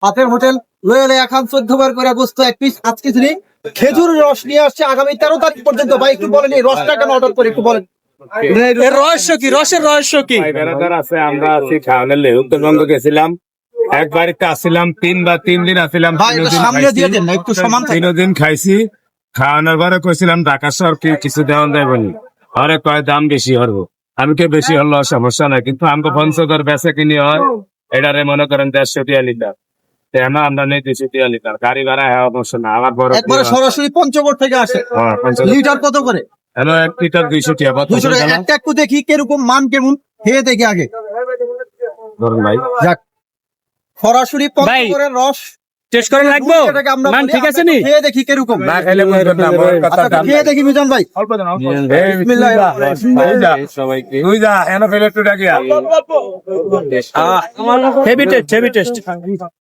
আপনার হোটেল রয়েলে এখন 14 বার করে গোস্ত 1 পিস আজকে তিনি খেজুর রস নিয়ে আসছে আগামী 13 তারিখ পর্যন্ত। ভাই একটু বলেন এই রসটা কেন অর্ডার করে একটু বলেন। এর রহস্য কি, রসের রহস্য কি? বেড়াদার আছে, আমরা আছি খাওয়ালে উত্তরবঙ্গ গেছিলাম, এক বাড়িতে আসছিলাম 3 দিন আসছিলাম। ভাই একটু সামনে দিয়ে দেন না, একটু সমান থাকে। 3 দিন খাইছি, খাওয়ানোর পরে কইছিলাম ঢাকা শহর কি কিছু দেওয়া যায় বলি, আরে কয় দাম বেশি হবো। আমি কে বেশি হলো সমস্যা নাই, কিন্তু আমাকে পঞ্চগড় বেচে কিনি হয় এটারে মনে করেন 150 টাকা লিটার। আমরা নেই 200 টাকা লিটার, গাড়ি ভাড়া হ্যাঁ অবশ্য না। আমার বড় একবারে সরাসরি পঞ্চগড় থেকে আসে। লিটার কত করে? হ্যালো 1 লিটার 200 টাকা। 200 টাকা। একটা একটু দেখি কিরকম মান, কেমন খেয়ে দেখি আগে। ধরুন ভাই, যাক, সরাসরি পঞ্চগড়ের রস টেস্ট করে লাগবো, মান ঠিক আছে নি? খেয়ে দেখি কিরকম। না খাইলে বুঝবেন না আমার কথা। আচ্ছা, খেয়ে দেখি মিজান ভাই। তুই যা এনে ফেলে একটু ডাকিয়া। Heavy taste, heavy taste.